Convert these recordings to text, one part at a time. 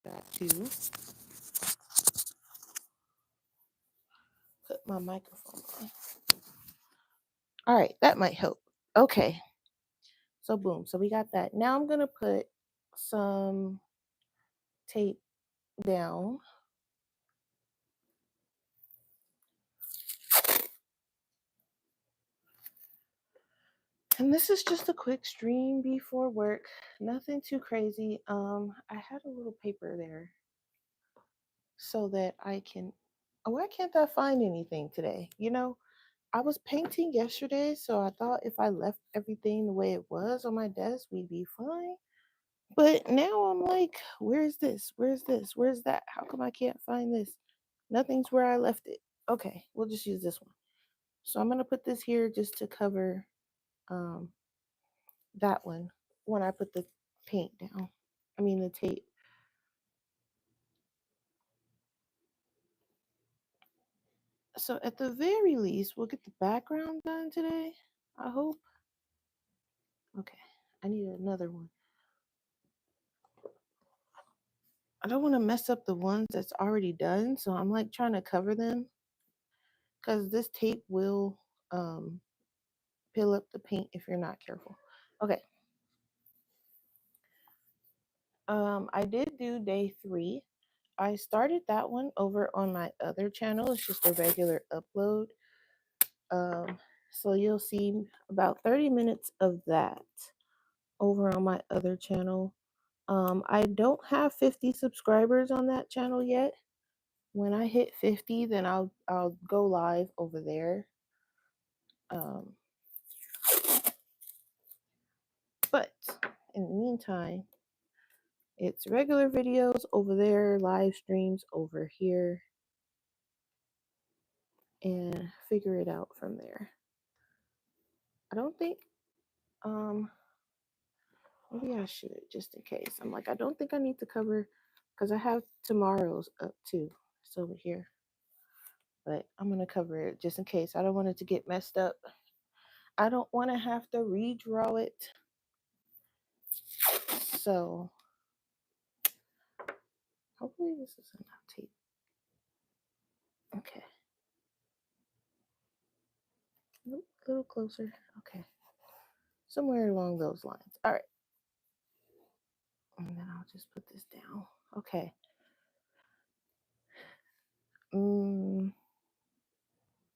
got to put my microphone on. All right, that might help. Okay, so boom. So we got that. Now I'm going to put some tape down. And this is just a quick stream before work. Nothing too crazy. I had a little paper there so that I can. Oh, why can't I find anything today? You know, I was painting yesterday, so I thought if I left everything the way it was on my desk, we'd be fine. But now I'm like, where's this? Where's this? Where's that? How come I can't find this? Nothing's where I left it. Okay, we'll just use this one. So I'm gonna put this here just to cover um, that one when I put the paint down. I mean the tape. So at the very least, we'll get the background done today. I hope. Okay, I need another one. I don't want to mess up the ones that's already done, so I'm like trying to cover them because this tape will peel up the paint if you're not careful. Okay. I did do day 3. I started that one over on my other channel. It's just a regular upload. So you'll see about 30 minutes of that over on my other channel. I don't have 50 subscribers on that channel yet. When I hit 50, then I'll go live over there. But in the meantime, it's regular videos over there, live streams over here, and figure it out from there. I don't think, maybe I should just in case. I'm like, I don't think I need to cover because I have tomorrow's up too. It's over here. But I'm going to cover it just in case. I don't want it to get messed up. I don't want to have to redraw it. So hopefully this is enough tape. Okay. Nope, a little closer. Okay. Somewhere along those lines. All right. And then I'll just put this down. Okay.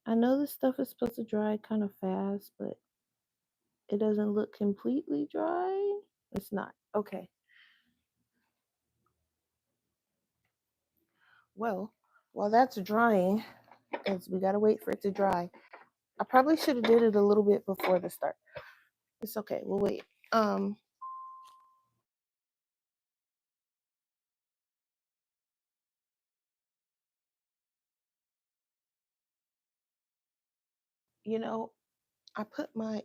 I know this stuff is supposed to dry kind of fast, but it doesn't look completely dry. It's not. Okay. Well, while that's drying, because we got to wait for it to dry, I probably should have did it a little bit before the start. It's okay. We'll wait. You know, I put my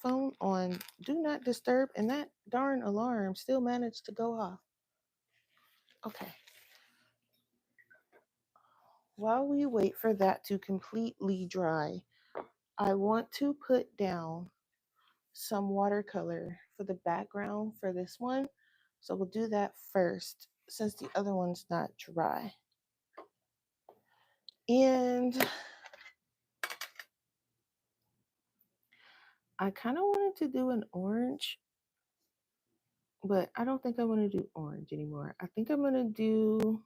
phone on do not disturb, and that darn alarm still managed to go off. Okay. While we wait for that to completely dry, I want to put down some watercolor for the background for this one. So we'll do that first since the other one's not dry. And I kind of wanted to do an orange, but I don't think I want to do orange anymore. I think I'm going to do,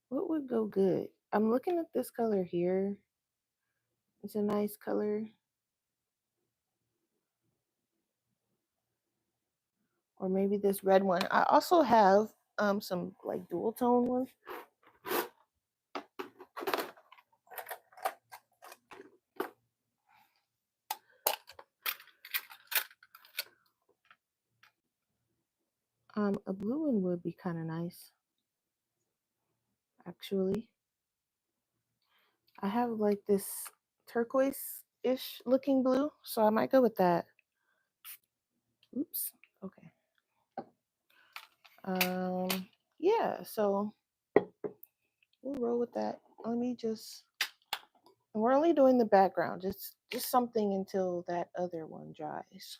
what would go good? I'm looking at this color here. It's a nice color. Or maybe this red one. I also have some like dual tone ones. A blue one would be kind of nice, actually. I have like this turquoise-ish looking blue, so I might go with that. Oops. Okay. Yeah, so we'll roll with that. Let me just, we're only doing the background, just just something until that other one dries.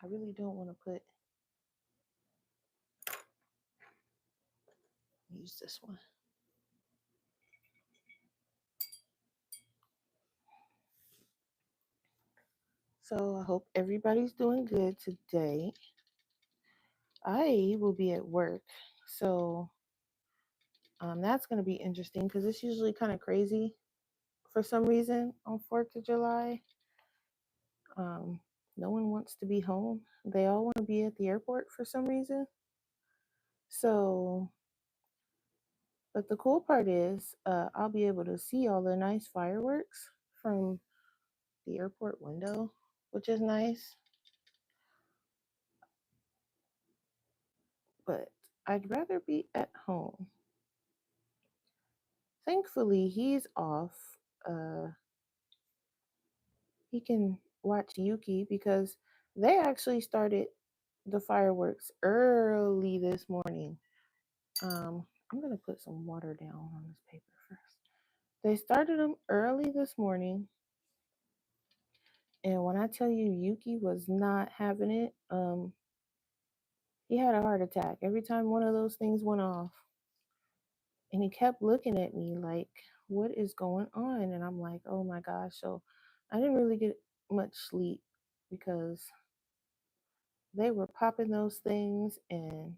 I really don't want to use this one. So I hope everybody's doing good today. I will be at work, so that's going to be interesting because it's usually kind of crazy for some reason on 4th of July. No one wants to be home. They all want to be at the airport for some reason. So, but the cool part is I'll be able to see all the nice fireworks from the airport window, which is nice. But I'd rather be at home. Thankfully, he's off. He can watch Yuki because they actually started the fireworks early this morning. I'm gonna put some water down on this paper first. They started them early this morning, and when I tell you Yuki was not having it, he had a heart attack every time one of those things went off, and he kept looking at me like, "What is going on?" And I'm like, "Oh my gosh!" So I didn't really get much sleep because they were popping those things, and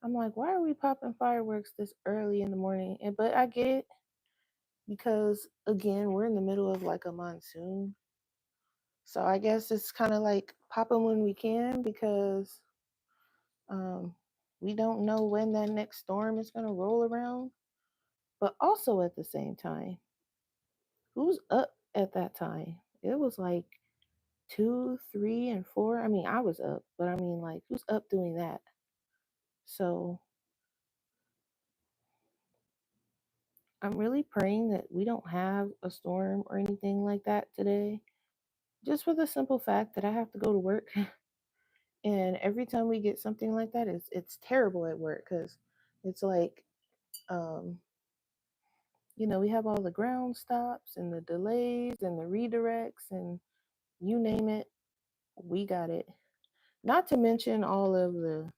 I'm like, "Why are we popping fireworks this early in the morning?" But I get it because again, we're in the middle of like a monsoon. So I guess it's kind of like popping when we can because um, we don't know when that next storm is going to roll around. But also at the same time, who's up at that time? It was like 2, 3, and 4. I mean, I was up, but I mean, like, who's up doing that? So I'm really praying that we don't have a storm or anything like that today, just for the simple fact that I have to go to work. And every time we get something like that, it's terrible at work because it's like, um, we have all the ground stops and the delays and the redirects and you name it, we got it. Not to mention all of the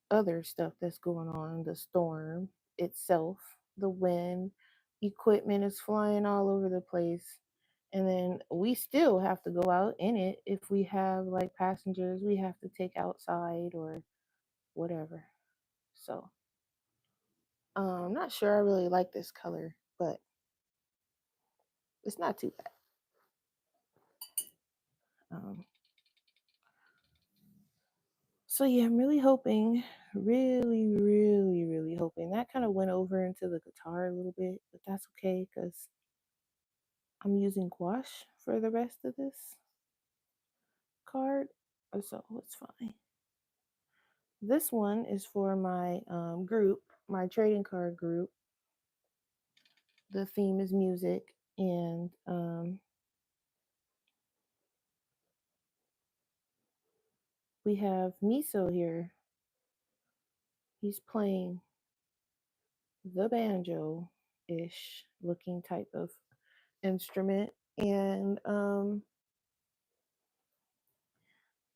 other stuff that's going on, the storm itself, the wind, equipment is flying all over the place. And then we still have to go out in it if we have like passengers we have to take outside or whatever. So I'm not sure I really like this color, but it's not too bad. Um, so yeah, I'm really hoping, really hoping that kind of went over into the guitar a little bit, but that's okay because I'm using gouache for the rest of this card, so it's fine. This one is for my group, my trading card group. The theme is music, and we have Miso here. He's playing the banjo ish looking type of instrument, and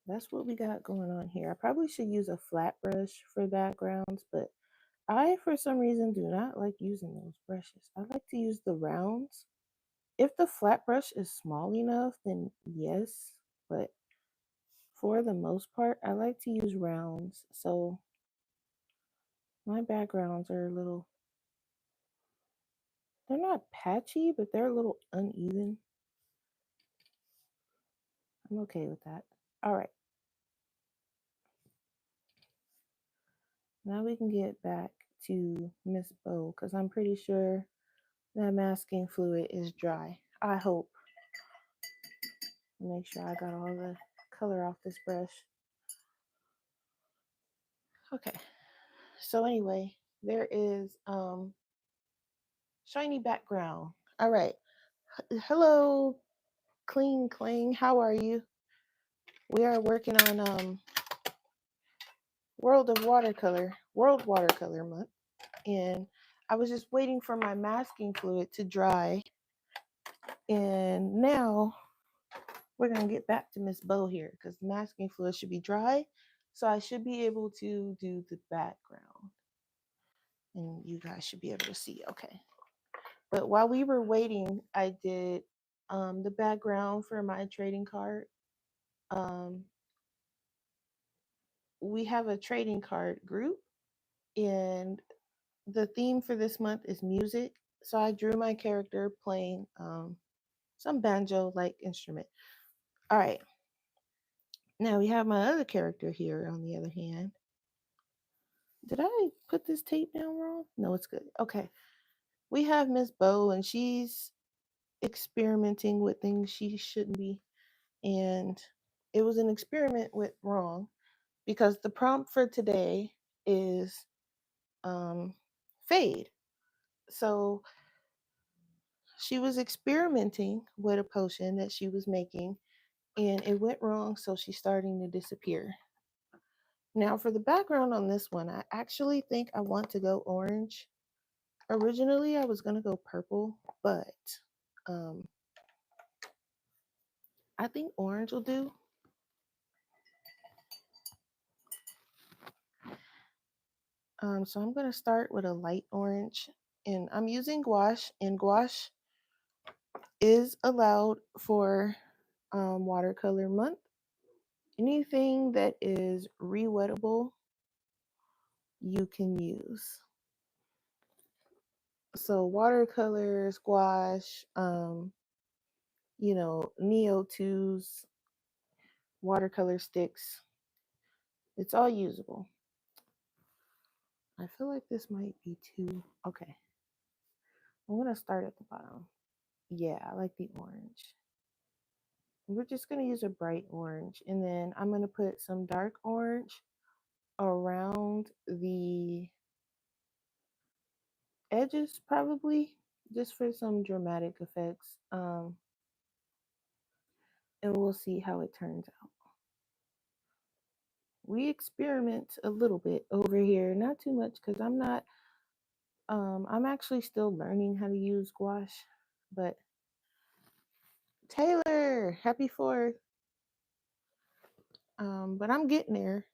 that's what we got going on here. I probably should use a flat brush for backgrounds, but I for some reason do not like using those brushes. I like to use the rounds. If the flat brush is small enough, then yes, but for the most part I like to use rounds. So my backgrounds are a little, they're not patchy, but they're a little uneven. I'm okay with that. All right. Now we can get back to Miss Bow because I'm pretty sure that masking fluid is dry. I hope. Make sure I got all the color off this brush. Okay. So anyway, there is shiny background. All right. Hello, Clean Cling. How are you? We are working on World Watercolor Month, and I was just waiting for my masking fluid to dry. And now we're going to get back to Miss Bow here because the masking fluid should be dry. So I should be able to do the background. And you guys should be able to see. Okay. But while we were waiting, I did the background for my trading card. Um, we have a trading card group, and the theme for this month is music. So I drew my character playing some banjo like instrument. All right. Now we have my other character here on the other hand. Did I put this tape down wrong? No, it's good. Okay. We have Miss Bow, and she's experimenting with things she shouldn't be. And it was an experiment went wrong because the prompt for today is fade. So she was experimenting with a potion that she was making and it went wrong, so she's starting to disappear. Now for the background on this one, I actually think I want to go orange. Originally I was going to go purple, but um, I think orange will do. So I'm going to start with a light orange, and I'm using gouache, and gouache is allowed for watercolor month. Anything that is rewettable, you can use. So watercolors, gouache, Neo 2s, watercolor sticks, it's all usable. I feel like this might be too, okay. I'm gonna start at the bottom. Yeah, I like the orange. We're just gonna use a bright orange, and then I'm gonna put some dark orange around the edges, probably, just for some dramatic effects. And we'll see how it turns out. We experiment a little bit over here, not too much because I'm actually still learning how to use gouache. But Taylor, happy 4th. But I'm getting there.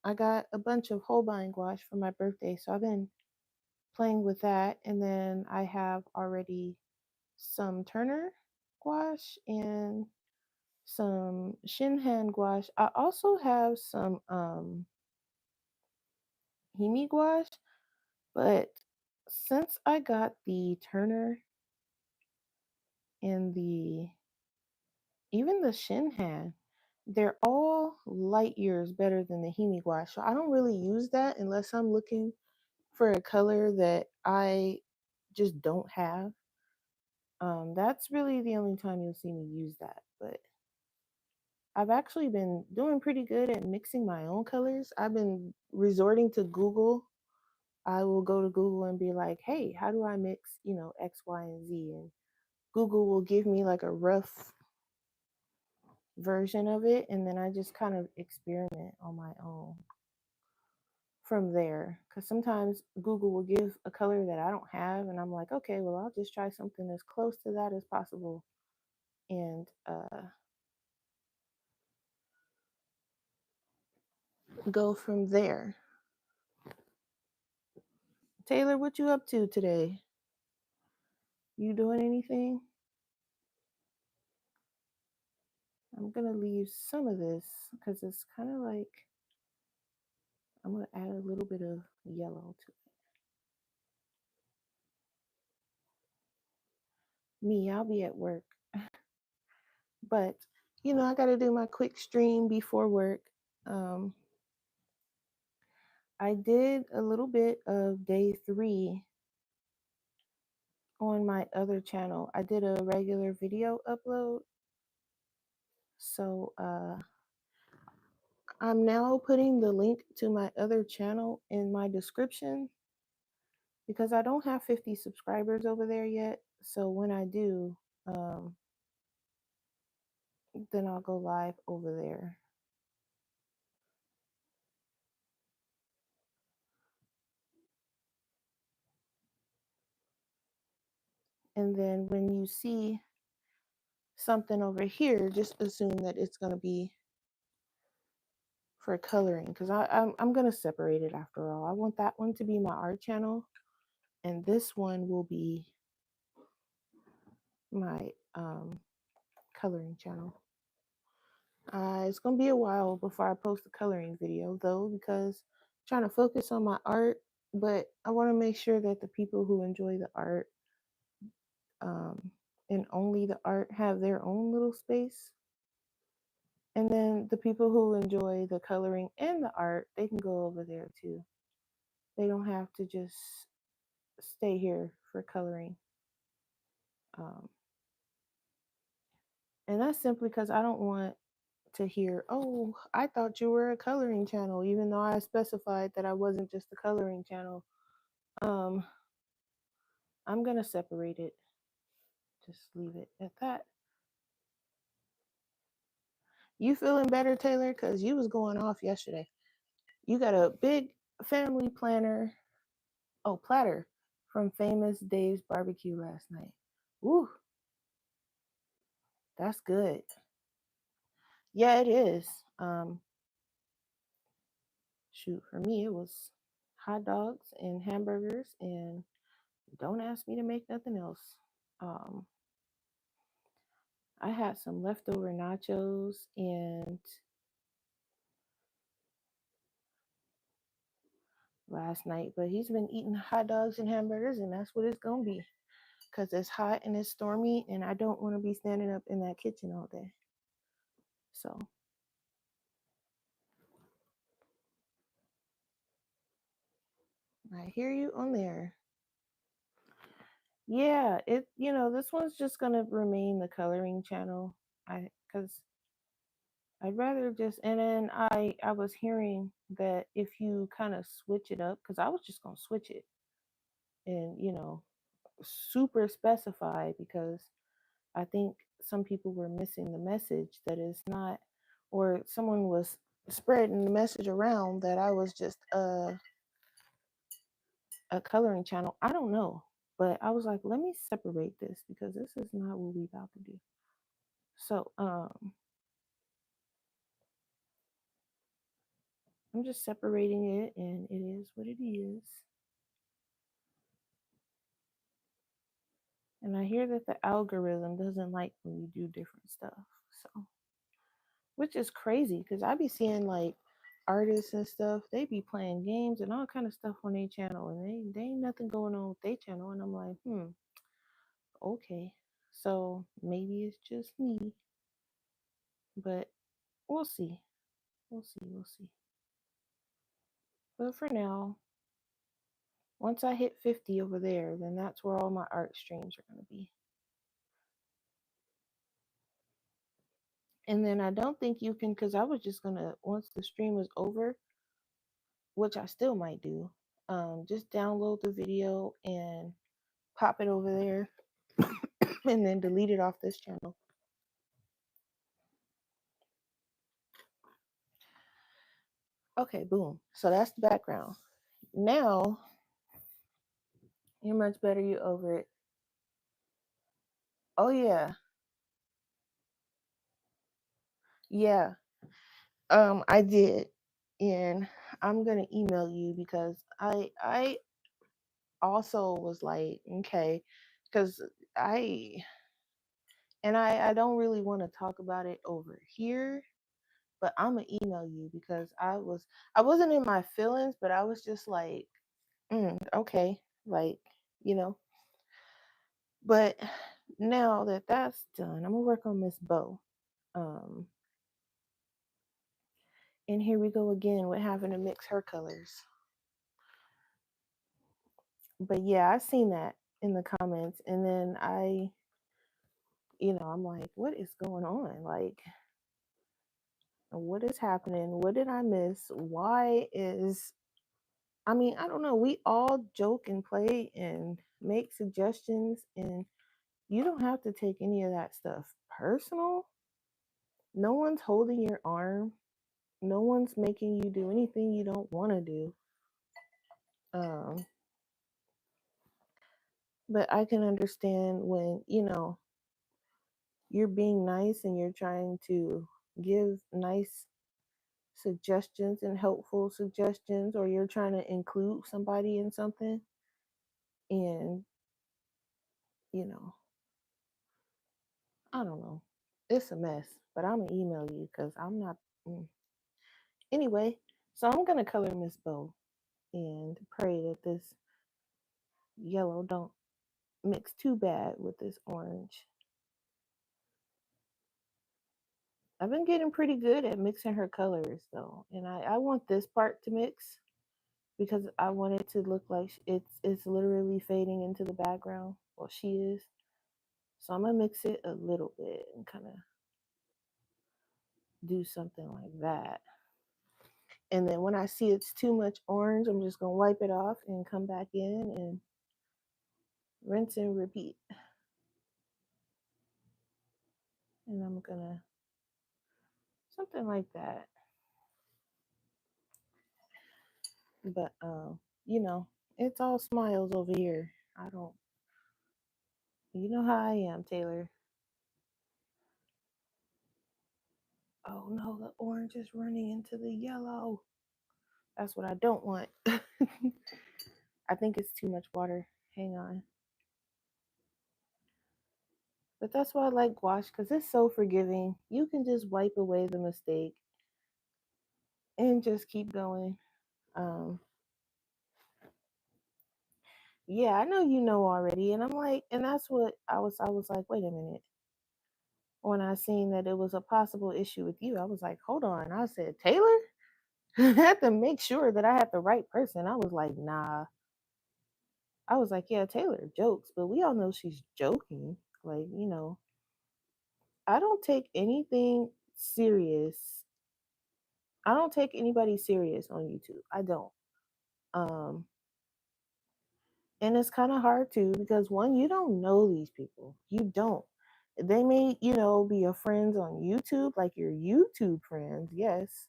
I got a bunch of Holbein gouache for my birthday, so I've been playing with that. And then I have already some Turner gouache and some Shinhan gouache. I also have some Himi gouache, but since I got the Turner and even the Shinhan, they're all light years better than the Himi gouache. So I don't really use that unless I'm looking for a color that I just don't have. That's really the only time you'll see me use that. But I've actually been doing pretty good at mixing my own colors. I've been resorting to Google. I will go to Google and be like, hey, how do I mix, X, Y, and Z? And Google will give me like a rough version of it. And then I just kind of experiment on my own from there. Because sometimes Google will give a color that I don't have. And I'm like, okay, well, I'll just try something as close to that as possible. And go from there. Taylor, what you up to today? You doing anything? I'm going to leave some of this because it's kind of like I'm going to add a little bit of yellow to it. Me, I'll be at work. But, I got to do my quick stream before work. I did a little bit of day 3 on my other channel. I did a regular video upload. So I'm now putting the link to my other channel in my description because I don't have 50 subscribers over there yet. So when I do, then I'll go live over there. And then when you see something over here, just assume that it's going to be for coloring, because I'm going to separate it after all. I want that one to be my art channel, and this one will be my coloring channel. It's going to be a while before I post a coloring video, though, because I'm trying to focus on my art, but I want to make sure that the people who enjoy the art and only the art have their own little space. And then the people who enjoy the coloring and the art, they can go over there too. They don't have to just stay here for coloring. And that's simply because I don't want to hear, oh, I thought you were a coloring channel, even though I specified that I wasn't just a coloring channel. I'm going to separate it. Just leave it at that. You feeling better, Taylor? Because you was going off yesterday. You got a big family platter from Famous Dave's Barbecue last night. Ooh, that's good. Yeah, it is. Shoot, for me, it was hot dogs and hamburgers, and don't ask me to make nothing else. I had some leftover nachos and last night, but he's been eating hot dogs and hamburgers, and that's what it's gonna be. Because it's hot and it's stormy, and I don't want to be standing up in that kitchen all day. So I hear you on there. Yeah, this one's just gonna remain the coloring channel. Because I'd rather just, and then I was hearing that if you kind of switch it up, because I was just gonna switch it and super specify, because I think some people were missing the message that is not, or someone was spreading the message around that I was just a coloring channel. I don't know, but I was like, let me separate this, because this is not what we about to do. So I'm just separating it, and it is what it is. And I hear that the algorithm doesn't like when you do different stuff. So, which is crazy, because I be seeing like artists and stuff, they be playing games and all kind of stuff on their channel, and they ain't nothing going on with their channel. And I'm like, okay. So maybe it's just me. But we'll see. We'll see. We'll see. But for now, once I hit 50 over there, then that's where all my art streams are going to be. And then I don't think you can, because I was just going to, once the stream was over, which I still might do, just download the video and pop it over there and then delete it off this channel. Okay, boom. So that's the background. Now, you're much better. You over it. Oh, yeah. Yeah. I did. And I'm going to email you, because I also was like, okay, because I don't really want to talk about it over here, but I'm gonna email you, because I wasn't in my feelings, but I was just like, okay, like, you know. But now that that's done, I'm gonna work on Miss Bo. And here we go again with having to mix her colors. But yeah, I seen that in the comments, and then I'm like, what is going on? Like, what is happening? What did I miss? I don't know. We all joke and play and make suggestions, and you don't have to take any of that stuff personal. No one's holding your arm. No one's making you do anything you don't want to do. Um, But I can understand when, you're being nice and you're trying to give nice suggestions and helpful suggestions, or you're trying to include somebody in something, and, you know, I don't know. It's a mess, but I'm gonna email you because I'm not. mm. Anyway, so I'm gonna color Miss Bow and pray that this yellow don't mix too bad with this orange. I've been getting pretty good at mixing her colors though, and I want this part to mix because I want it to look like it's literally fading into the background. Well, she is. So I'm gonna mix it a little bit and kind of do something like that. And then when I see it's too much orange, I'm just gonna wipe it off and come back in and rinse and repeat. And I'm gonna something like that. But you know, it's all smiles over here. I don't you know how I am, Taylor. Oh no, the orange is running into the yellow. That's what I don't want. I think it's too much water. Hang on. But that's why I like gouache because it's so forgiving. You can just wipe away the mistake and just keep going. Um, yeah, I know you know already, and I'm like, and that's what I was. I was like, wait a minute. When I seen that it was a possible issue with you, I was like, hold on. I said, Taylor, I had to make sure that I had the right person. I was like, nah. I was like, yeah, Taylor jokes, but we all know she's joking. Like, I don't take anything serious. I don't take anybody serious on YouTube. I don't. Um, and it's kind of hard too because one, you don't know these people. You don't. They may, be your friends on YouTube, like your YouTube friends, yes,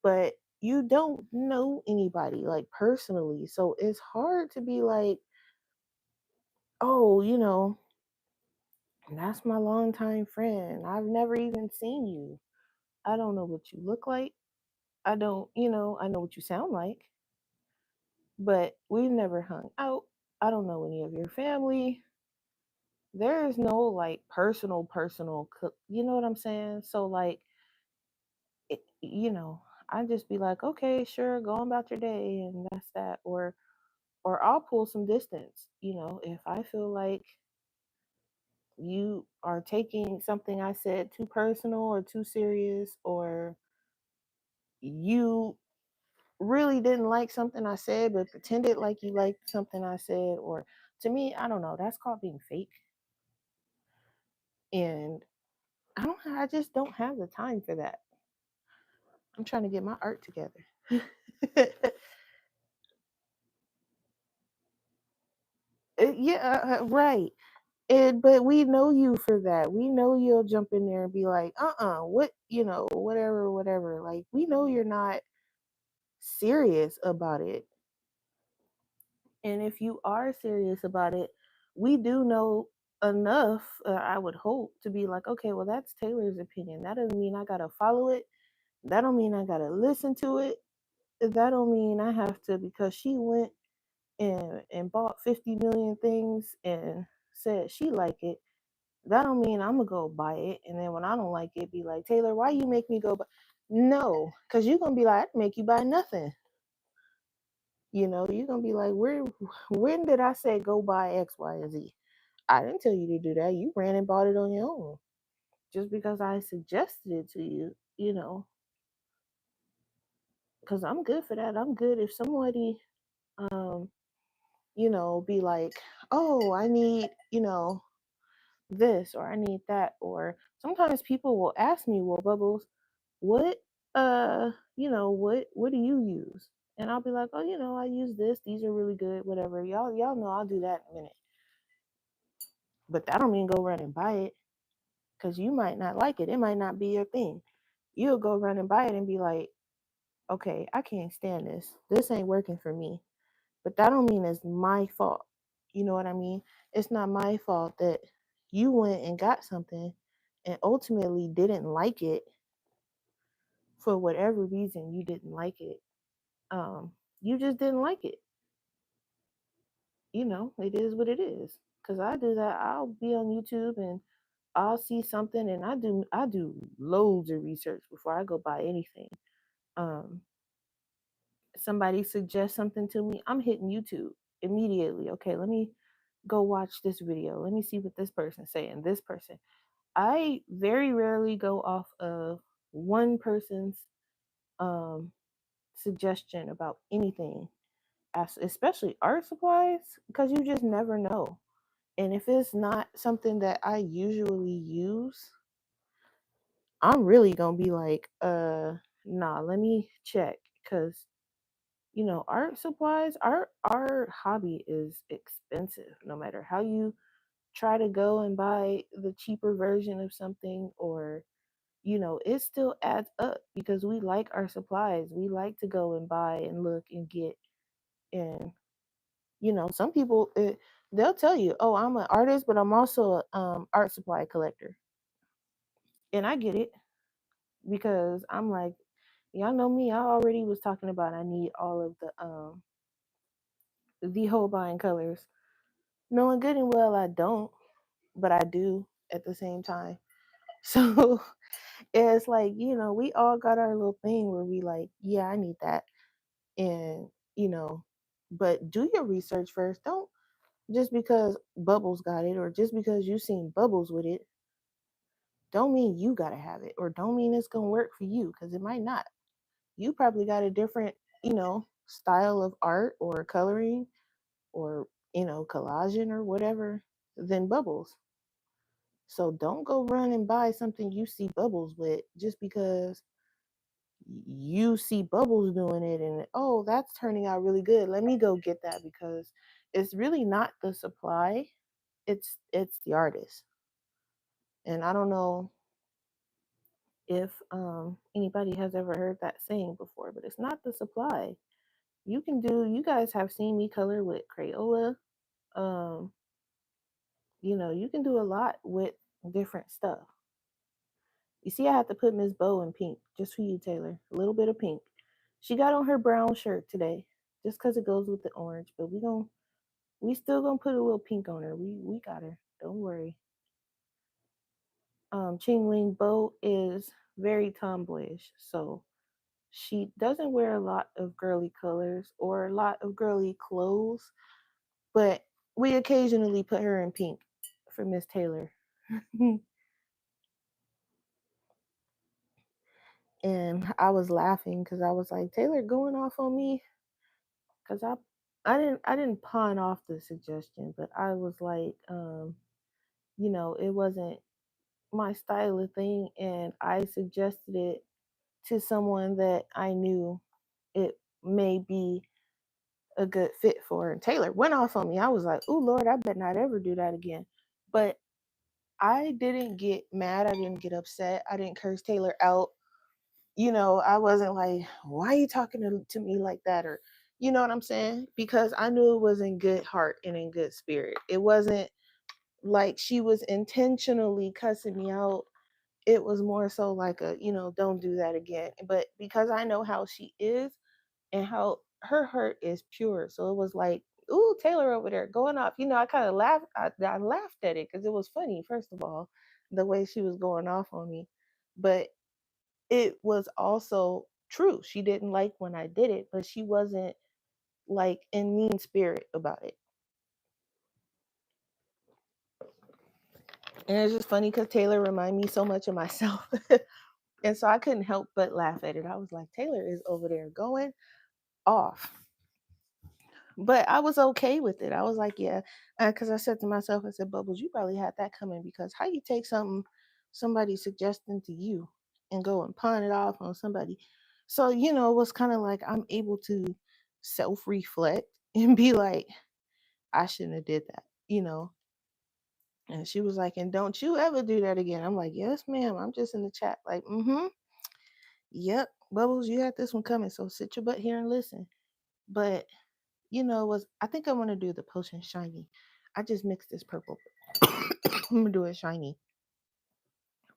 but you don't know anybody like personally. So it's hard to be like, oh, that's my longtime friend. I've never even seen you. I don't know what you look like. I don't, I know what you sound like, but we've never hung out. I don't know any of your family. There is no like personal, you know what I'm saying? So, like, I just be like, okay, sure, go on about your day, and that's that. Or I'll pull some distance, if I feel like you are taking something I said too personal or too serious, or you really didn't like something I said but pretended like you liked something I said, or to me, I don't know, that's called being fake. And I just don't have the time for that. I'm trying to get my art together. Yeah, right. But we know you for that. We know you'll jump in there and be like, what, whatever. Like, we know you're not serious about it. And if you are serious about it, we do know enough, I would hope, to be like, okay, well, that's Taylor's opinion. That doesn't mean I got to follow it. That don't mean I got to listen to it. That don't mean I have to, because she went and bought 50 million things and said she like it. That don't mean I'm gonna go buy it, and then when I don't like it, be like, Taylor, why you make me go buy? No, because you're gonna be like, I'd make you buy nothing. You're gonna be like, when did I say go buy X, Y, and Z? I didn't tell you to do that. You ran and bought it on your own. Just because I suggested it to you, because I'm good for that. I'm good if somebody, um, be like, oh, I need, this, or I need that. Or sometimes people will ask me, well, Bubbles, what what do you use? And I'll be like, oh, I use this, these are really good, whatever. Y'all know I'll do that in a minute. But that don't mean go run and buy it, because you might not like it. It might not be your thing. You'll go run and buy it and be like, okay, I can't stand this. This ain't working for me. But that don't mean it's my fault. You know what I mean? It's not my fault that you went and got something and ultimately didn't like it for whatever reason you didn't like it. Um, you just didn't like it. You know, it is what it is. Cause I do that. I'll be on YouTube and I'll see something, and I do loads of research before I go buy anything. Um, Somebody suggests something to me, I'm hitting YouTube immediately. Okay, let me go watch this video. Let me see what this person's saying. This person. I very rarely go off of one person's um suggestion about anything, especially art supplies, because you just never know. And if it's not something that I usually use, I'm really gonna be like, nah, let me check, because art supplies, our hobby is expensive. No matter how you try to go and buy the cheaper version of something, or it still adds up because we like our supplies. We like to go and buy and look and get. And some people, they'll tell you, "Oh, I'm an artist, but I'm also a art supply collector," and I get it because I'm like, y'all know me. I already was talking about I need all of the Holbein colors, knowing good and well I don't, but I do at the same time. So it's like, we all got our little thing where we like, yeah, I need that. And, but do your research first. Don't just because Bubbles got it or just because you seen Bubbles with it, don't mean you got to have it or don't mean it's going to work for you because it might not. You probably got a different, style of art or coloring or, collaging or whatever than Bubbles. So don't go run and buy something you see Bubbles with just because you see Bubbles doing it and oh, that's turning out really good. Let me go get that because it's really not the supply, it's the artist. And I don't know if anybody has ever heard that saying before, but it's not the supply. You guys have seen me color with Crayola. Um, you can do a lot with different stuff. You see, I had to put Miss Bow in pink just for you, Taylor. A little bit of pink. She got on her brown shirt today, just because it goes with the orange. But we still gonna put a little pink on her. We got her. Don't worry. Ching Ling Bo is very tomboyish, so she doesn't wear a lot of girly colors or a lot of girly clothes. But we occasionally put her in pink for Miss Taylor. And I was laughing because I was like, Taylor going off on me because I didn't pawn off the suggestion, but I was like, it wasn't my style of thing, and I suggested it to someone that I knew it may be a good fit for. And Taylor went off on me. I was like, oh Lord, I better not ever do that again. But I didn't get mad. I didn't get upset. I didn't curse Taylor out. I wasn't like, why are you talking to me like that? Or, you know what I'm saying? Because I knew it was in good heart and in good spirit. It wasn't like she was intentionally cussing me out. It was more so like don't do that again. But because I know how she is and how her heart is pure. So it was like, ooh, Taylor over there going off. I kind of laughed. I laughed at it because it was funny, first of all, the way she was going off on me. But it was also true. She didn't like when I did it, but she wasn't like in mean spirit about it. And it's just funny because Taylor reminded me so much of myself. And so I couldn't help but laugh at it. I was like, Taylor is over there going off. But I was okay with it. I was like, yeah, because I said to myself, I said, Bubbles, you probably had that coming because how you take something somebody suggesting to you and go and pawn it off on somebody. So, it was kind of like I'm able to self-reflect and be like, I shouldn't have did that. And she was like, and don't you ever do that again. I'm like, yes, ma'am. I'm just in the chat, like, yep, Bubbles, you had this one coming. So sit your butt here and listen. But was I think I want to do the potion shiny. I just mixed this purple. I'm gonna do it shiny.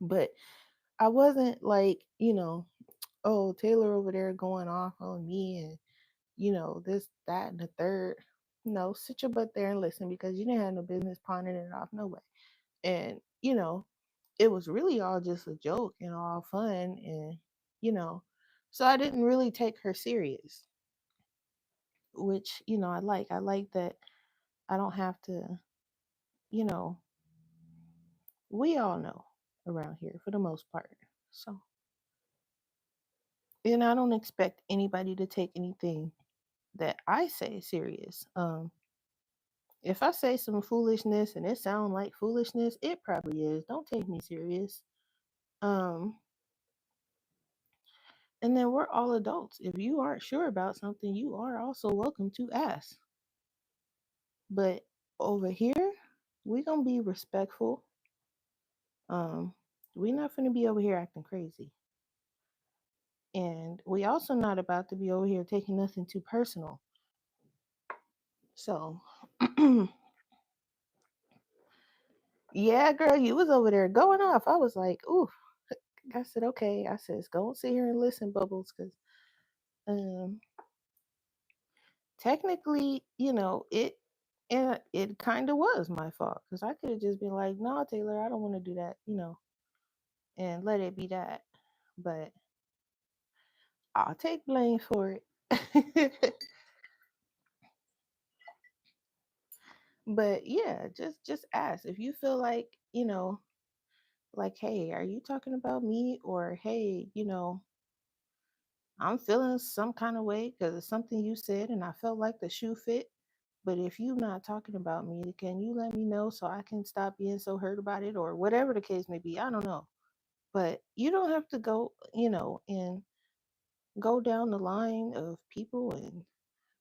But I wasn't like, oh, Taylor over there going off on me and, this, that, and the third. No, sit your butt there and listen because you didn't have no business pawning it off no way. And, it was really all just a joke and all fun. And, you know, so I didn't really take her serious, which, I like. I like that I don't have to, you know, we all know around here for the most part. So, and I don't expect anybody to take anything that I say serious. If I say some foolishness and it sounds like foolishness, it probably is. Don't take me serious. Um, and then we're all adults. If you aren't sure about something, you are also welcome to ask. But over here, we're gonna be respectful. Um, we're not gonna be over here acting crazy. And we also not about to be over here taking nothing too personal. So yeah, girl, you was over there going off. I was like, ooh. I said, okay. I says, go and sit here and listen, Bubbles, because um, technically, and it kind of was my fault because I could have just been like, no, Taylor, I don't want to do that, and let it be that. But I'll take blame for it. But yeah, just ask if you feel like, like, hey, are you talking about me? Or hey, I'm feeling some kind of way because of something you said and I felt like the shoe fit. But if you're not talking about me, can you let me know so I can stop being so hurt about it or whatever the case may be? I don't know. But you don't have to go, and go down the line of people and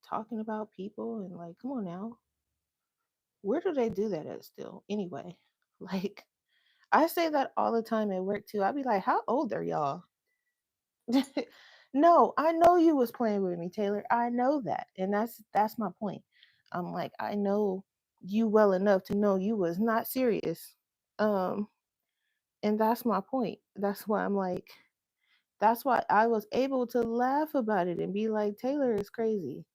talking about people and like, come on now. Where do they do that at still? Anyway, like I say that all the time at work too. I'll be like, how old are y'all? No, I know you was playing with me, Taylor. I know that. And that's my point. I'm like, I know you well enough to know you was not serious. Um, and that's my point. That's why I'm like, that's why I was able to laugh about it and be like, Taylor is crazy.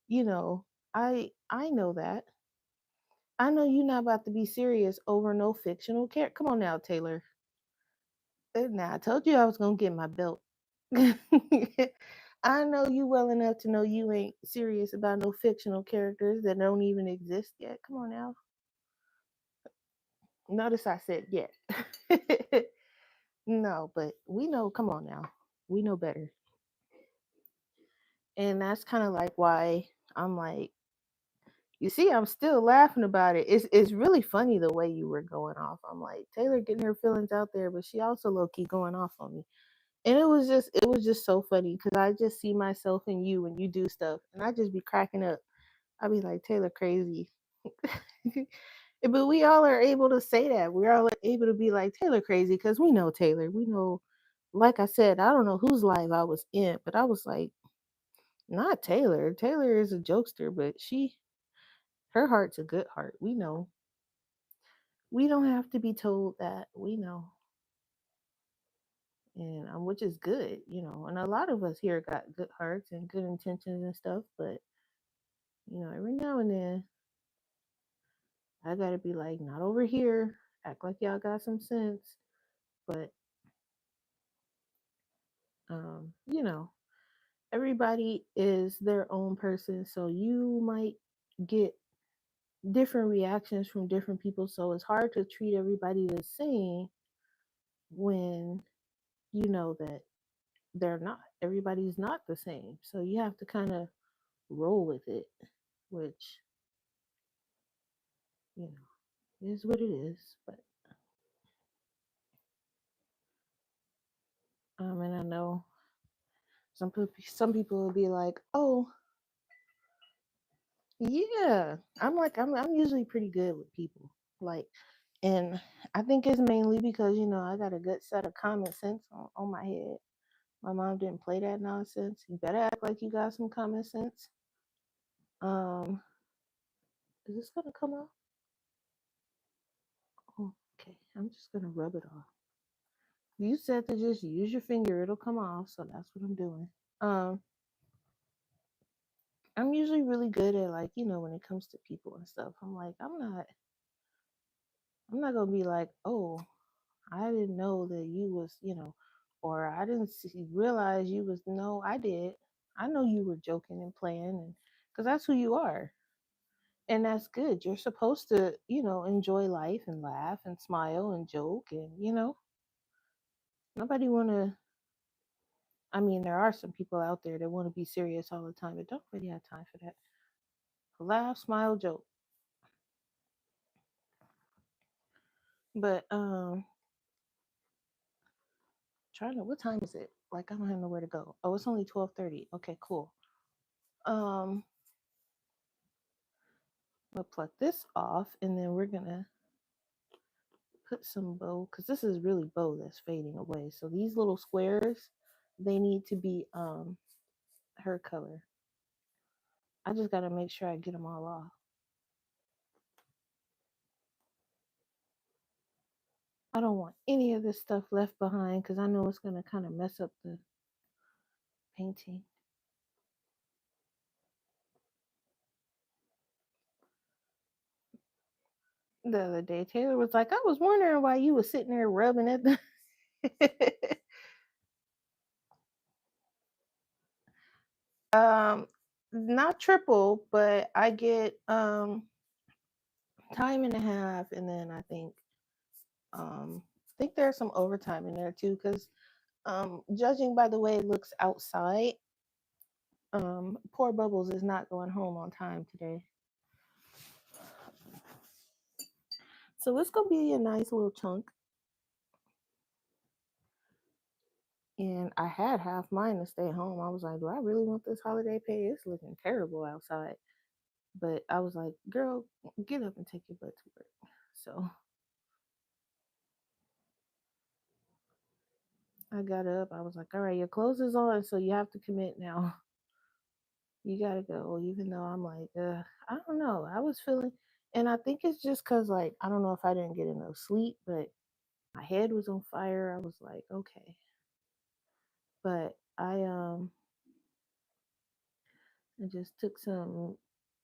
You know, I know that. I know you're not about to be serious over no fictional character. Come on now, Taylor. Now I told you I was gonna get my belt. I know you well enough to know you ain't serious about no fictional characters that don't even exist yet. Come on now. Notice I said yet. No, but we know, come on now. We know better. And that's kind of like why I'm like, you see, I'm still laughing about it. It's really funny the way you were going off. I'm like, Taylor getting her feelings out there, but she also low key going off on me. And it was just so funny because I just see myself in you when you do stuff, and I just be cracking up. I be like, Taylor crazy. But we all are able to say that. We're all able to be like Taylor crazy because we know Taylor. We know, like I said, I don't know whose live I was in, but I was like, not Taylor. Taylor is a jokester, but her heart's a good heart. We know. We don't have to be told that. We know. And which is good, and a lot of us here got good hearts and good intentions and stuff, but every now and then I gotta be like, not over here, act like y'all got some sense. But you know everybody is their own person, so you might get different reactions from different people, so it's hard to treat everybody the same when you know that they're not, everybody's not the same, so you have to kind of roll with it, which you know is what it is. But and I know some people will be like, oh yeah, I'm usually pretty good with people, like, and I think it's mainly because I got a good set of common sense on my head. My mom didn't play that nonsense. You better act like you got some common sense. Is this gonna come off? Oh, okay. I'm just gonna rub it off. You said to just use your finger, it'll come off, so that's what I'm doing. Um, I'm usually really good at like, when it comes to people and stuff. I'm like, I'm not gonna be like, oh, I didn't know that you was, or I didn't realize you was. No, I did. I know you were joking and playing, and because that's who you are, and that's good. You're supposed to, enjoy life and laugh and smile and joke, and nobody wanna. I mean, there are some people out there that want to be serious all the time, but don't really have time for that. Laugh, smile, joke. But trying to. What time is it? Like I don't have nowhere to go. Oh, it's only 12:30. Okay, cool. Um, we'll pluck this off, and then we're gonna put some bow because this is really bow that's fading away. So these little squares, they need to be her color. I just gotta make sure I get them all off. I don't want any of this stuff left behind because I know it's gonna kind of mess up the painting. The other day, Taylor was like, I was wondering why you was sitting there rubbing at the. um, Not triple, but I get time and a half, and then I think there's some overtime in there too, because judging by the way it looks outside, poor Bubbles is not going home on time today. So it's gonna be a nice little chunk. And I had half mine to stay home. I was like, do I really want this holiday pay? It's looking terrible outside. But I was like, girl, get up and take your butt to work. So I got up. I was like, all right, your clothes is on, so you have to commit now. You gotta go. Even though I'm like, I don't know. I was feeling, and I think it's just because, like, I don't know if I didn't get enough sleep, but my head was on fire. I was like, okay. But I just took some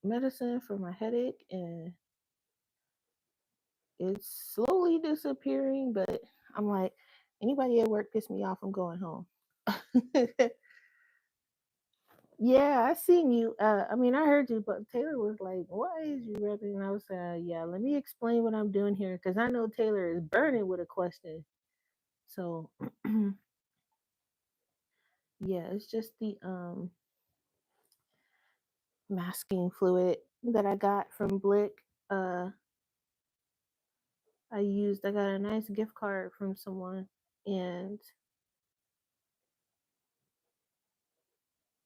medicine for my headache, and it's slowly disappearing. But I'm like, anybody at work piss me off, I'm going home. Yeah, I seen you. I mean, I heard you, but Taylor was like, "Why is you rapping?" And I was "Yeah, let me explain what I'm doing here, because I know Taylor is burning with a question." So, yeah, it's just the masking fluid that I got from Blick. Uh, I got a nice gift card from someone, and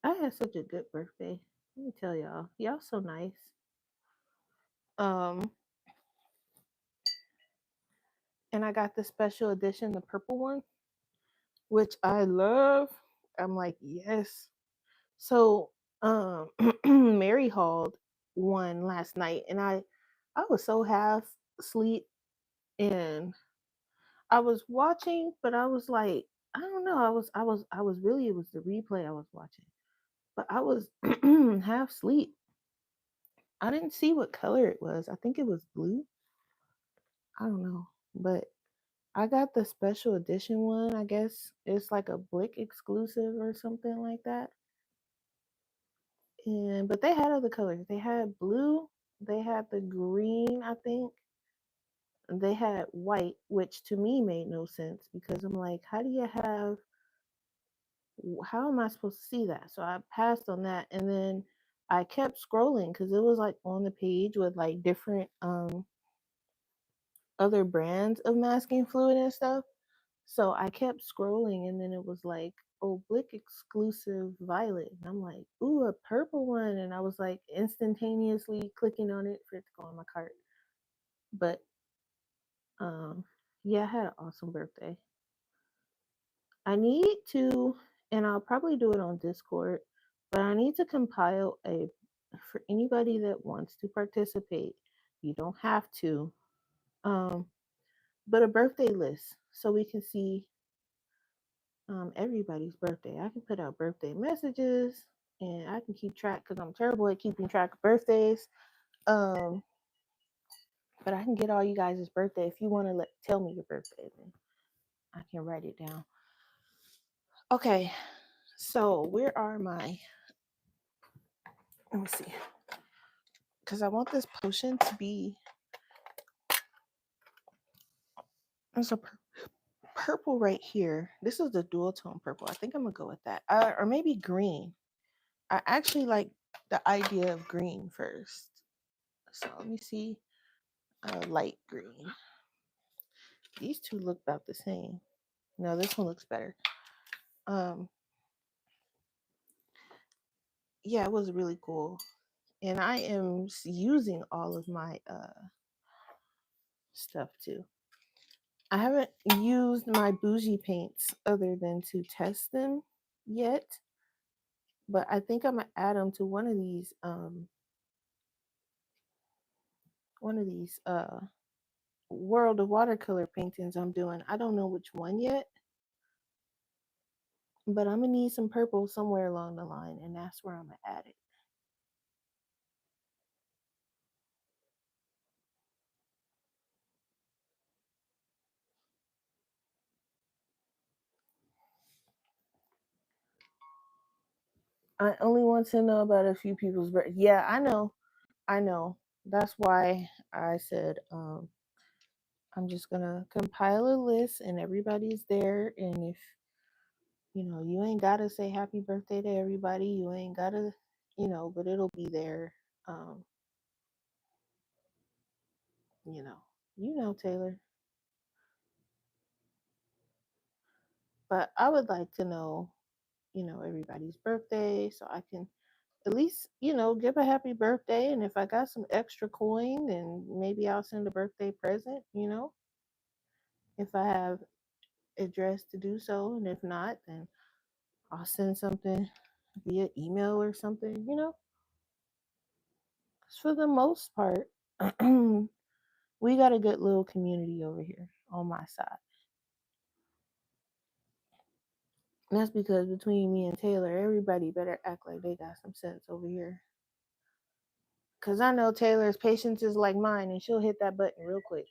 I had such a good birthday. Let me tell y'all so nice. Um, and I got the special edition, the purple one, which I love. I'm like, yes. So, Mary hauled one last night, and I was so half asleep, and I was watching, but I was like, I don't know. I was really, it was the replay I was watching, but I was half asleep. I didn't see what color it was. I think it was blue. I don't know, but I got the special edition one. I guess it's like a Blick exclusive or something like that. And but they had other colors. They had blue, they had the green, I think. They had white, which to me made no sense because I'm like, how am I supposed to see that? So I passed on that, and then I kept scrolling because it was like on the page with like different other brands of masking fluid and stuff. So I kept scrolling, and then it was like, oh, Blick exclusive violet. And I'm like, ooh, a purple one. And I was like instantaneously clicking on it for it to go on my cart. But um, yeah, I had an awesome birthday. I need to, and I'll probably do it on Discord, but I need to compile a for anybody that wants to participate, you don't have to, um, but a birthday list so we can see everybody's birthday. I can put out birthday messages and I can keep track because I'm terrible at keeping track of birthdays. Um, but I can get all you guys' birthday. If you want to tell me your birthday, then I can write it down. Okay, so where are my? Let me see, because I want this potion to be. There's a purple right here. This is the dual tone purple. I think I'm gonna go with that, or maybe green. I actually like the idea of green first. So let me see, light green. These two look about the same. No, this one looks better. Um, yeah, it was really cool, and I am using all of my stuff too. I haven't used my bougie paints other than to test them yet, but I think I'm gonna add them to one of these World of Watercolor paintings I'm doing. I don't know which one yet, but I'm gonna need some purple somewhere along the line, and that's where I'm gonna add it. I only want to know about a few people's birth. Yeah, I know. I know. That's why I said I'm just gonna compile a list and everybody's there. And if you ain't gotta say happy birthday to everybody, you ain't gotta, but it'll be there. Um, you know, Taylor. But I would like to know, everybody's birthday so I can at least, give a happy birthday. And if I got some extra coin, then maybe I'll send a birthday present, if I have address to do so. And if not, then I'll send something via email or something. 'Cause for the most part, we got a good little community over here on my side. And that's because between me and Taylor, everybody better act like they got some sense over here. Because I know Taylor's patience is like mine and she'll hit that button real quick.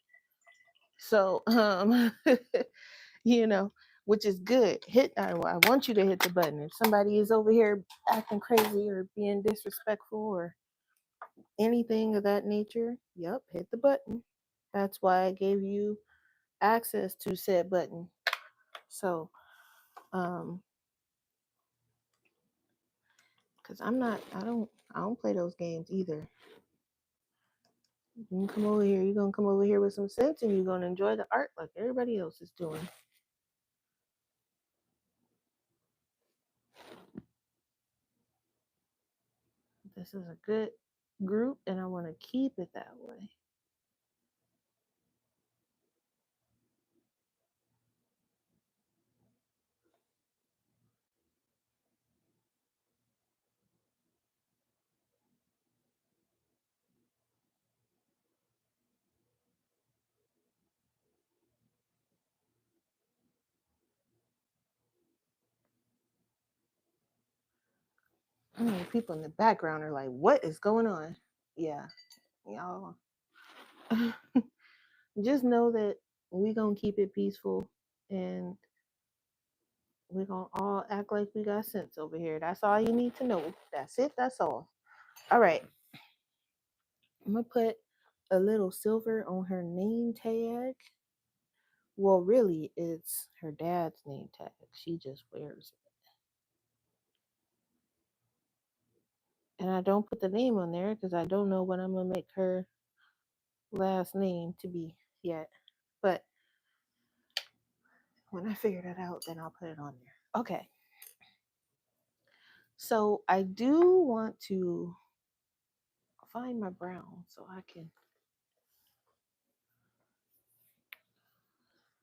So, you know, which is good. I want you to hit the button. If somebody is over here acting crazy or being disrespectful or anything of that nature, yep, hit the button. That's why I gave you access to said button. So, because I don't play those games either. You can come over here. You're gonna come over here with some sense, and you're gonna enjoy the art like everybody else is doing. This is a good group, and I want to keep it that way. I mean, people in the background are like, "What is going on?" Yeah, y'all. Just know that we gonna keep it peaceful, and we gonna all act like we got sense over here. That's all you need to know. That's it. That's all. All right. I'm gonna put a little silver on her name tag. Well, really, it's her dad's name tag. She just wears it. And I don't put the name on there because I don't know what I'm gonna make her last name to be yet. But when I figure that out, then I'll put it on there. Okay. So I do want to find my brown so I can.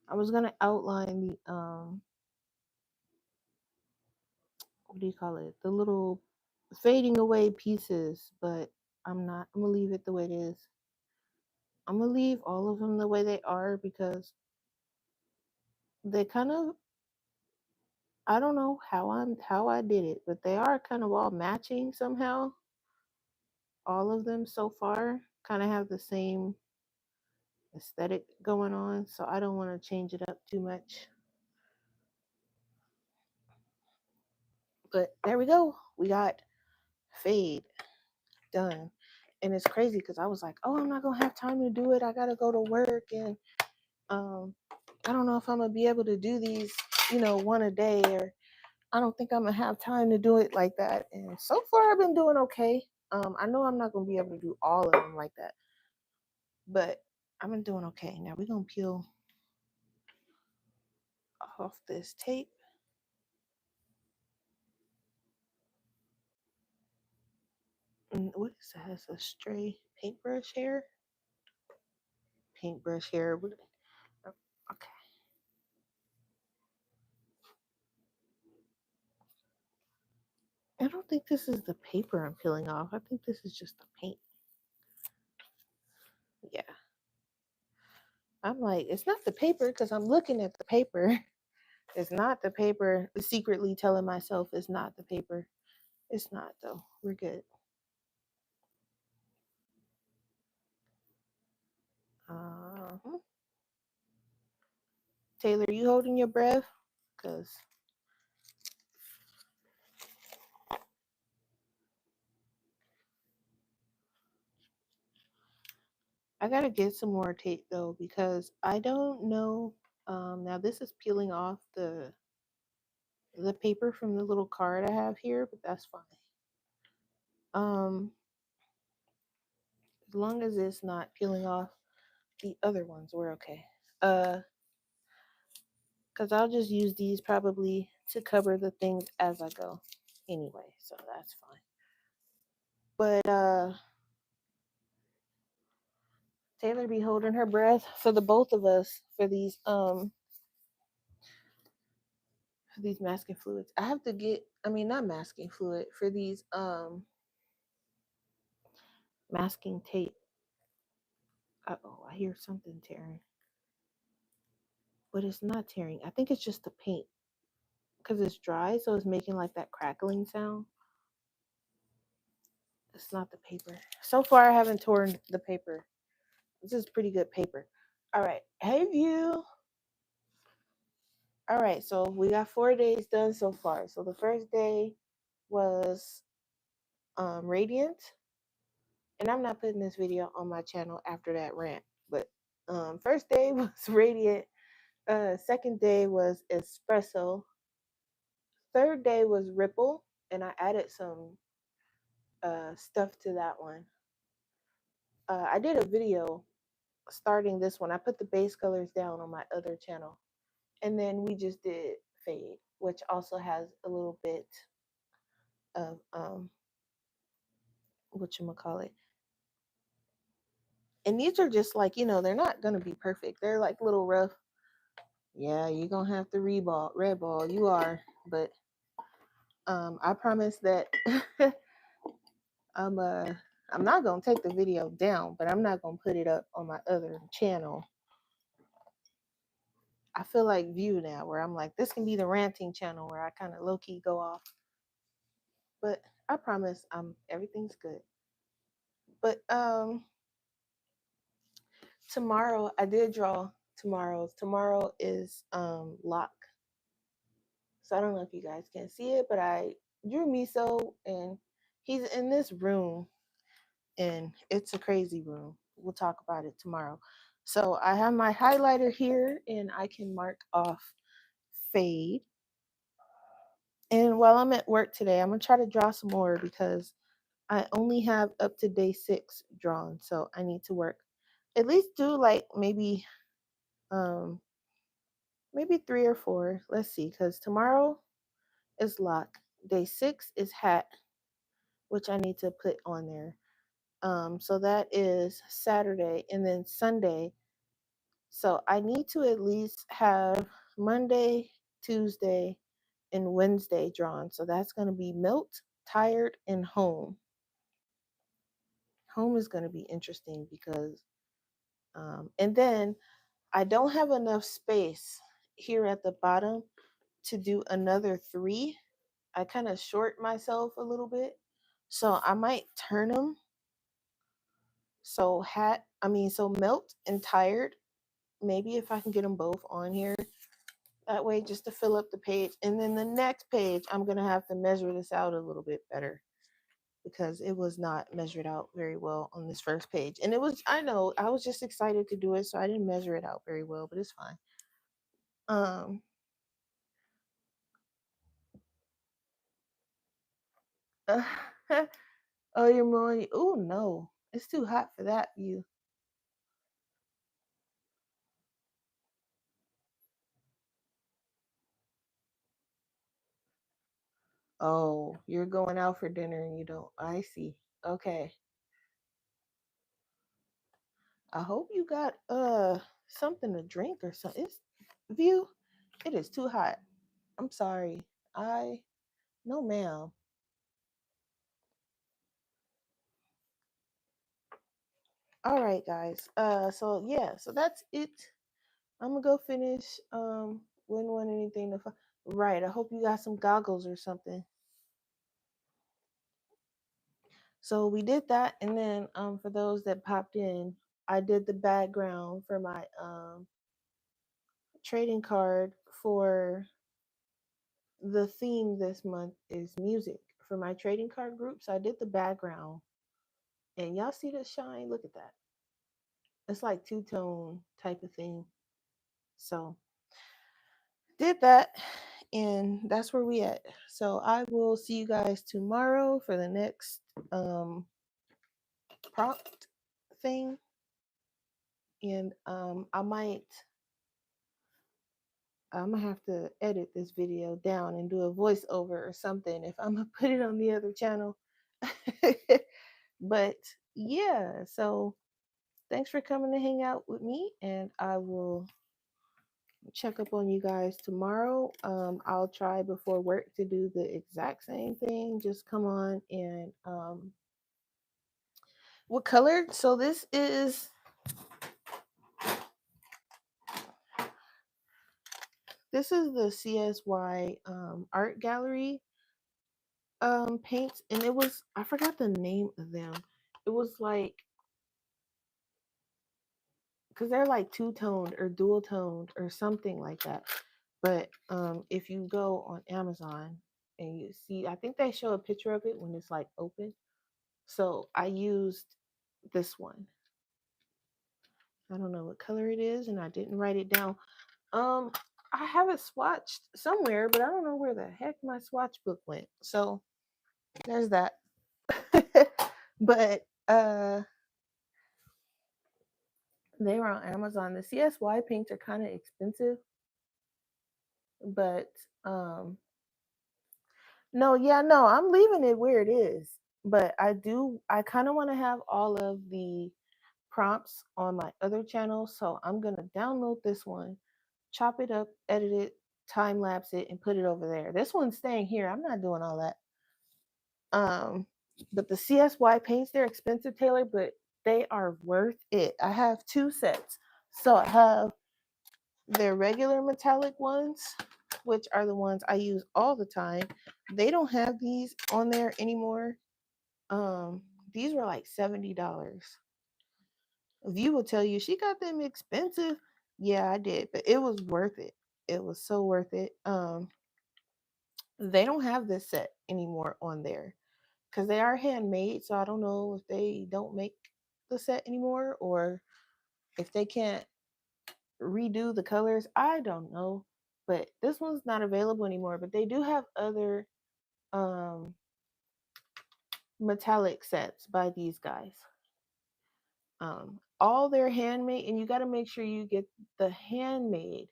I was gonna outline the what do you call it? The little fading away pieces, but I'm not. I'm gonna leave it the way it is. I'm gonna leave all of them the way they are because they kind of, I don't know how I did it, but they are kind of all matching somehow. All of them so far kind of have the same aesthetic going on, so I don't want to change it up too much. But there we go. We got fade done. And it's crazy because I was like, oh, I'm not gonna have time to do it. I gotta go to work, and um I don't know if I'm gonna be able to do these, one a day, or I don't think I'm gonna have time to do it like that. And so far I've been doing okay. I know I'm not gonna be able to do all of them like that, but I've been doing okay. Now we're gonna peel off this tape. And what is that? It's a stray paintbrush hair. Paintbrush hair. Okay. I don't think this is the paper I'm peeling off. I think this is just the paint. Yeah. I'm like, it's not the paper because I'm looking at the paper. It's not the paper. Secretly telling myself it's not the paper. It's not though. We're good. Uh-huh. Taylor, you holding your breath? Cause I gotta get some more tape though because I don't know. Now this is peeling off the paper from the little card I have here, but that's fine. Um, as long as it's not peeling off the other ones, we're okay. Because I'll just use these probably to cover the things as I go anyway, so that's fine. But Taylor be holding her breath for the both of us for these masking fluids. I have to get, I mean, not masking fluid, for these masking tape. Uh-oh, I hear something tearing. But it's not tearing. I think it's just the paint because it's dry, so it's making like that crackling sound. It's not the paper. So far, I haven't torn the paper. This is pretty good paper. All right. Hey, view. All right. So we got 4 days done so far. So the first day was Radiant. And I'm not putting this video on my channel after that rant. But first day was Radiant. Second day was Espresso. Third day was Ripple. And I added some stuff to that one. I did a video starting this one. I put the base colors down on my other channel. And then we just did Fade, which also has a little bit of whatchamacallit. And these are just like, they're not gonna be perfect. They're like little rough. Yeah, you're gonna have to red ball. You are, but I promise that I'm I'm not gonna take the video down, but I'm not gonna put it up on my other channel. I feel like View now, where I'm like, this can be the ranting channel where I kind of low key go off. But I promise, everything's good. But tomorrow I did draw tomorrow's. Tomorrow is lock. So I don't know if you guys can see it, but I drew Miso and he's in this room and it's a crazy room. We'll talk about it tomorrow. So I have my highlighter here and I can mark off Fade. And while I'm at work today, I'm gonna try to draw some more because I only have up to day 6 drawn. So I need to work at least do like um maybe 3 or 4. Let's see, because tomorrow is lock. Day 6 is hat, which I need to put on there. So that is Saturday and then Sunday. So I need to at least have Monday, Tuesday, and Wednesday drawn. So that's going to be Melt, Tired, and Home. Home is going to be interesting because, and then I don't have enough space here at the bottom to do another three. I kind of short myself a little bit. So I might turn them. So Melt and Tired. Maybe if I can get them both on here. That way, just to fill up the page. And then the next page, I'm going to have to measure this out a little bit better because it was not measured out very well on this first page. And I know, I was just excited to do it, so I didn't measure it out very well, but it's fine. Um, oh, you're mowing. Oh, no. It's too hot for that view. Oh, you're going out for dinner and you don't. I see. Okay. I hope you got something to drink or something. It's view. It is too hot. I'm sorry. I No ma'am. All right, guys. So yeah, so that's it. I'm gonna go finish. Wouldn't want anything to right. I hope you got some goggles or something. So we did that, and then for those that popped in, I did the background for my trading card for the theme this month is music for my trading card group. So I did the background, and y'all see the shine? Look at that. It's like two-tone type of thing. So did that, and that's where we at. So I will see you guys tomorrow for the next um prompt thing, and I'm gonna have to edit this video down and do a voiceover or something if I'm gonna put it on the other channel. But yeah, so thanks for coming to hang out with me, and I will check up on you guys tomorrow. I'll try before work to do the exact same thing. Just come on and what color? So this is the CSY art gallery paints, and I forgot the name of them. It was like because they're like two-toned or dual-toned or something like that. But if you go on Amazon and you see, I think they show a picture of it when it's like open. So I used this one. I don't know what color it is, and I didn't write it down. Um, I have it swatched somewhere, but I don't know where the heck my swatch book went. So there's that. But they were on Amazon. The CSY paints are kind of expensive, but no, yeah, no, I'm leaving it where it is. But I kind of want to have all of the prompts on my other channel. So I'm going to download this one, chop it up, edit it, time lapse it, and put it over there. This one's staying here. I'm not doing all that. But the CSY paints, they're expensive, Taylor, but they are worth it. I have two sets. So I have their regular metallic ones, which are the ones I use all the time. They don't have these on there anymore. Um, these were like $70. View will tell you she got them expensive. Yeah, I did, but it was worth it. It was so worth it. They don't have this set anymore on there because they are handmade. So I don't know if they don't make the set anymore or if they can't redo the colors. I don't know, but this one's not available anymore. But they do have other um, metallic sets by these guys. All their handmade, and you got to make sure you get the handmade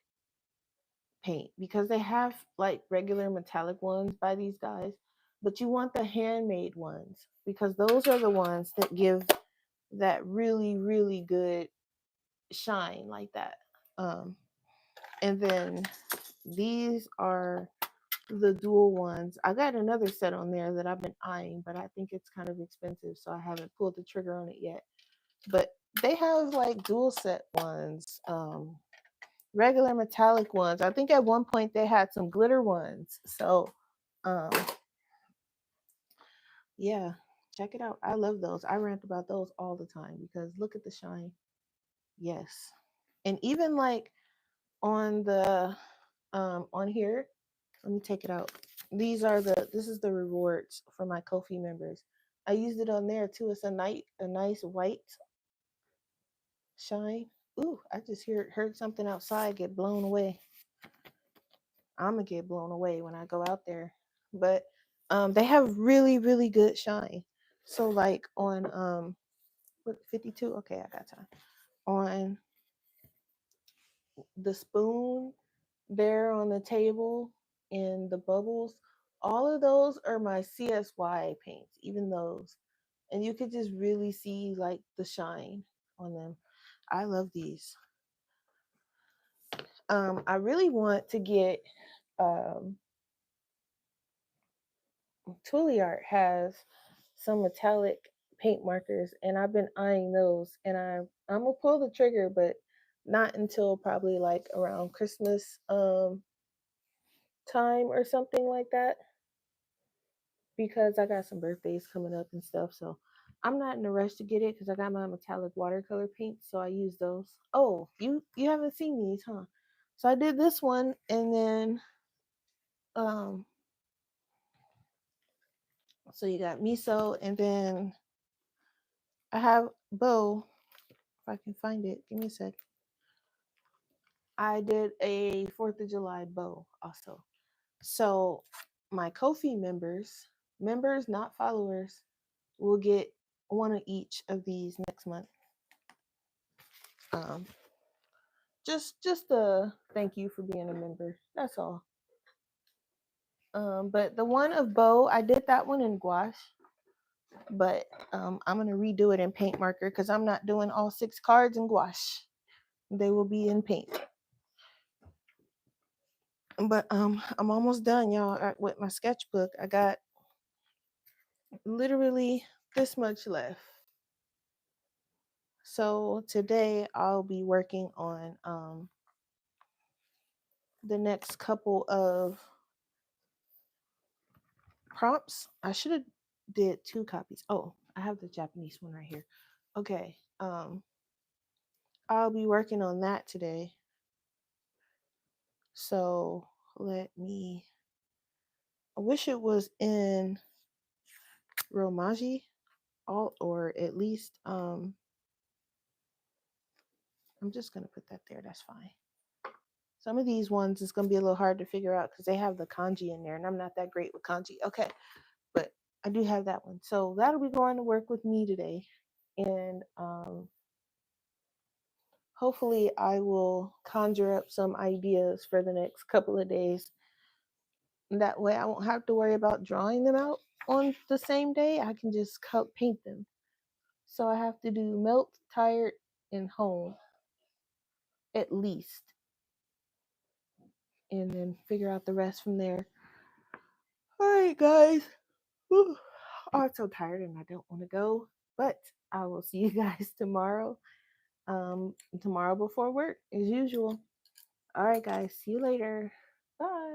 paint because they have like regular metallic ones by these guys, but you want the handmade ones because those are the ones that give that really, really good shine like that. And then these are the dual ones. I got another set on there that I've been eyeing, but I think it's kind of expensive, so I haven't pulled the trigger on it yet. But they have like dual set ones, regular metallic ones. I think at one point they had some glitter ones. So, um, yeah, check it out. I love those. I rant about those all the time because look at the shine. Yes. And even like on the on here, let me take it out. This is the rewards for my Kofi members. I used it on there too. It's a nice white shine. Ooh, I just heard something outside get blown away. I'm gonna get blown away when I go out there. But they have really good shine. So like on what 52? Okay, I got time. On the spoon there on the table and the bubbles, all of those are my CSY paints, even those. And you could just really see like the shine on them. I love these. I really want to get um Art has some metallic paint markers, and I've been eyeing those. And I'm gonna pull the trigger, but not until probably like around Christmas time or something like that, because I got some birthdays coming up and stuff. So I'm not in a rush to get it because I got my metallic watercolor paints, so I use those. Oh, you haven't seen these, huh? So I did this one, and then um, so you got miso, and then I have bow. If I can find it, give me a sec. I did a 4th of July bow also. So my Kofi members not followers, will get one of each of these next month. Um, just a thank you for being a member. That's all. But the one of bow, I did that one in gouache, but I'm gonna redo it in paint marker because I'm not doing all 6 cards in gouache. They will be in paint. But I'm almost done, y'all, with my sketchbook. I got literally this much left. So today I'll be working on the next couple of prompts. I should have did 2 copies. Oh, I have the Japanese one right here. Okay. I'll be working on that today. So I wish it was in Romaji, or at least I'm just gonna put that there. That's fine. Some of these ones is gonna be a little hard to figure out because they have the kanji in there, and I'm not that great with kanji. Okay, but I do have that one, so that'll be going to work with me today, and hopefully I will conjure up some ideas for the next couple of days. That way I won't have to worry about drawing them out on the same day. I can just paint them. So I have to do melt, tired, and home at least, and then figure out the rest from there. All right, guys. Whew. Oh, I'm so tired and I don't want to go, but I will see you guys tomorrow. Tomorrow before work, as usual. All right, guys. See you later. Bye.